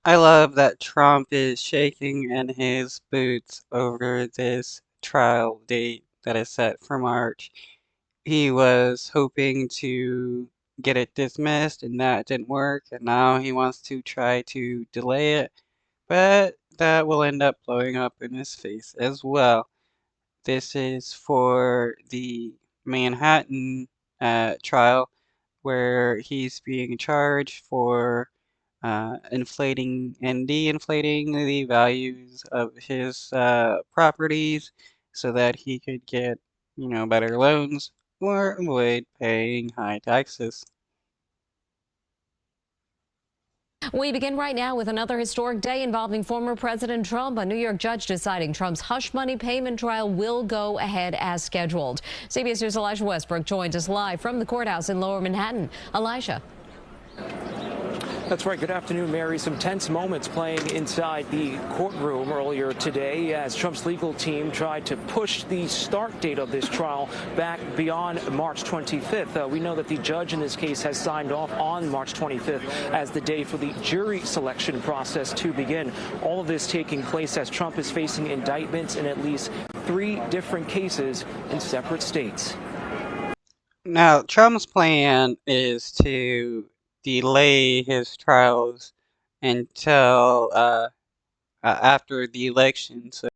I love that Trump is shaking in his boots over this trial date that is set for March. He was hoping to get it dismissed, and that didn't work, and now he wants to try to delay it, but that will end up blowing up in his face as well. This is for the Manhattan trial, where he's being charged for inflating and de-inflating the values of his properties so that he could get, better loans or avoid paying high taxes. We begin right now with another historic day involving former President Trump. A New York judge deciding Trump's hush money payment trial will go ahead as scheduled. CBS News' Elijah Westbrook joins us live from the courthouse in Lower Manhattan. Elijah. That's right. Good afternoon, Mary. Some tense moments playing inside the courtroom earlier today as Trump's legal team tried to push the start date of this trial back beyond March 25th. We know that the judge in this case has signed off on March 25th as the day for the jury selection process to begin. All of this taking place as Trump is facing indictments in at least 3 different cases in separate states. Now, Trump's plan is to delay his trials until after the election. So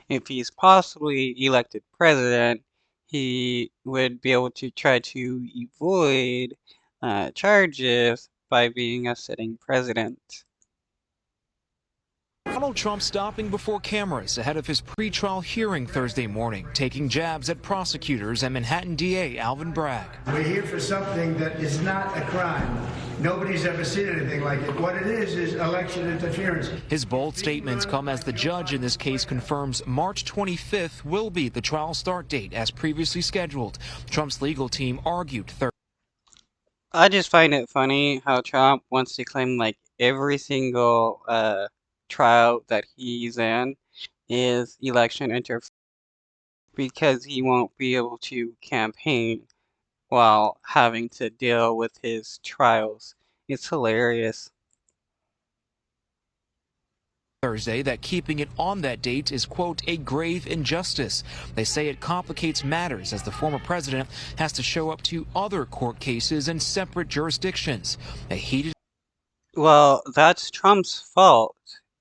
if he's possibly elected president, he would be able to try to avoid charges by being a sitting president. Donald Trump stopping before cameras ahead of his pretrial hearing Thursday morning, taking jabs at prosecutors and Manhattan DA Alvin Bragg. We're here for something that is not a crime. Nobody's ever seen anything like it. What it is election interference. His bold statements come as the judge in this case confirms March 25th will be the trial start date as previously scheduled. Trump's legal team argued Thursday. I just find it funny how Trump wants to claim like every single trial that he's in is election interference because he won't be able to campaign while having to deal with his trials. It's hilarious. Thursday that keeping it on that date is, quote, a grave injustice. They say it complicates matters as the former president has to show up to other court cases in separate jurisdictions. A heated. Well, that's Trump's fault,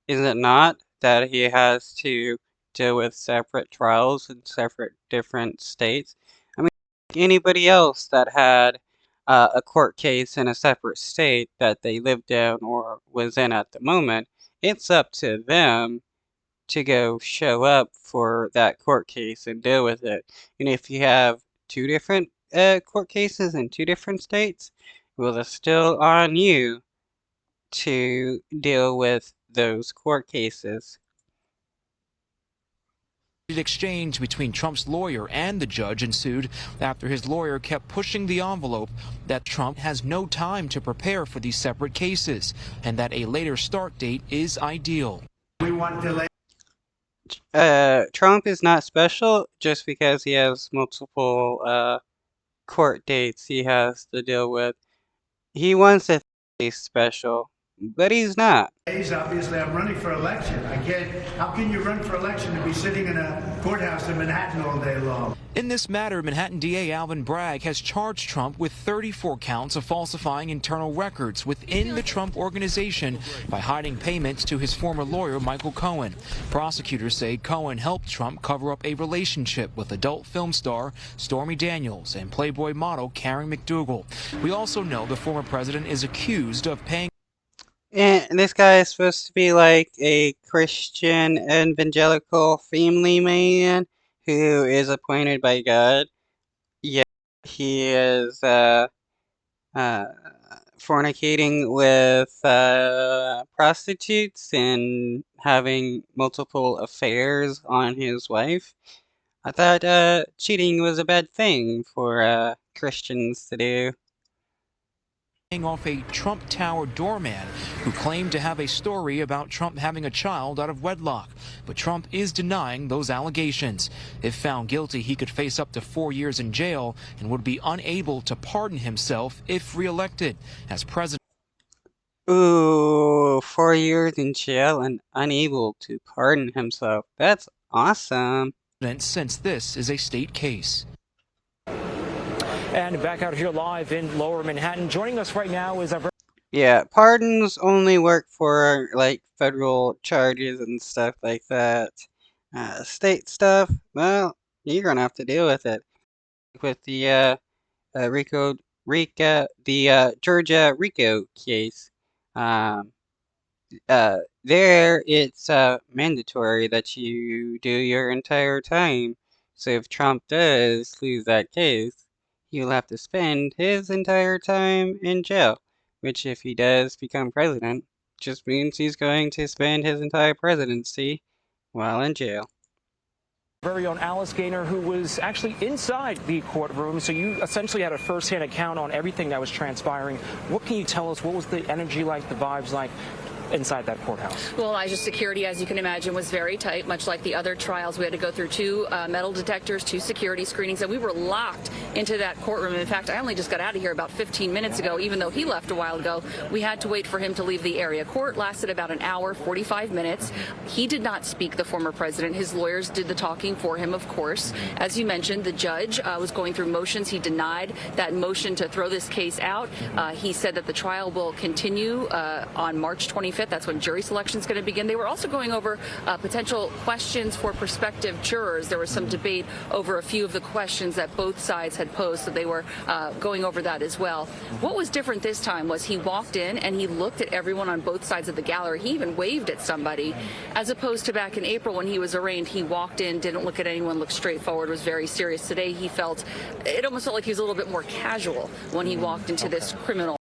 is it not? That he has to deal with separate trials in separate different states. I mean, like anybody else that had a court case in a separate state that they lived in or was in at the moment, it's up to them to go show up for that court case and deal with it. And if you have 2 different court cases in 2 different states, well, it's still on you to deal with those court cases. Exchange between Trump's lawyer and the judge ensued after his lawyer kept pushing the envelope that Trump has no time to prepare for these separate cases and that a later start date is ideal. We want delay. Trump is not special just because he has multiple court dates he has to deal with. He wants to be special, but he's not. Obviously, I'm running for election. I can't. How can you run for election and be sitting in a courthouse in Manhattan all day long? In this matter, Manhattan DA Alvin Bragg has charged Trump with 34 counts of falsifying internal records within the Trump organization by hiding payments to his former lawyer, Michael Cohen. Prosecutors say Cohen helped Trump cover up a relationship with adult film star Stormy Daniels and Playboy model Karen McDougal. We also know the former president is accused of paying. And this guy is supposed to be like a Christian evangelical family man who is appointed by God. Yet he is fornicating with prostitutes and having multiple affairs on his wife. I thought cheating was a bad thing for Christians to do. Off a Trump Tower doorman who claimed to have a story about Trump having a child out of wedlock. But Trump is denying those allegations. If found guilty, he could face up to 4 years in jail and would be unable to pardon himself if reelected as president. Ooh, 4 years in jail and unable to pardon himself. That's awesome. Since this is a state case. And back out here live in Lower Manhattan. Joining us right now is our... Yeah, pardons only work for like federal charges and stuff like that. State stuff, well, you're gonna have to deal with it. With the Georgia RICO case. Um, there it's mandatory that you do your entire time. So if Trump does lose that case, he'll have to spend his entire time in jail, which if he does become president, just means he's going to spend his entire presidency while in jail. Very own Alice Gaynor, who was actually inside the courtroom, so you essentially had a first-hand account on everything that was transpiring. What can you tell us? What was the energy like, the vibes like inside that courthouse? Well, Elijah, security, as you can imagine, was very tight, much like the other trials. We had to go through 2 metal detectors, 2 security screenings, and we were locked into that courtroom. In fact, I only just got out of here about 15 minutes ago, even though he left a while ago. We had to wait for him to leave the area. Court lasted about an hour, 45 minutes. He did not speak, the former president. His lawyers did the talking for him, of course. As you mentioned, the judge was going through motions. He denied that motion to throw this case out. He said that the trial will continue on March 25th. That's when jury selection is going to begin. They were also going over potential questions for prospective jurors. There was some debate over a few of the questions that both sides had posed, so they were going over that as well. What was different this time was he walked in and he looked at everyone on both sides of the gallery. He even waved at somebody, as opposed to back in April when he was arraigned. He walked in, didn't look at anyone, looked straight forward, was very serious. Today he felt, it almost felt like he was a little bit more casual when he walked into this criminal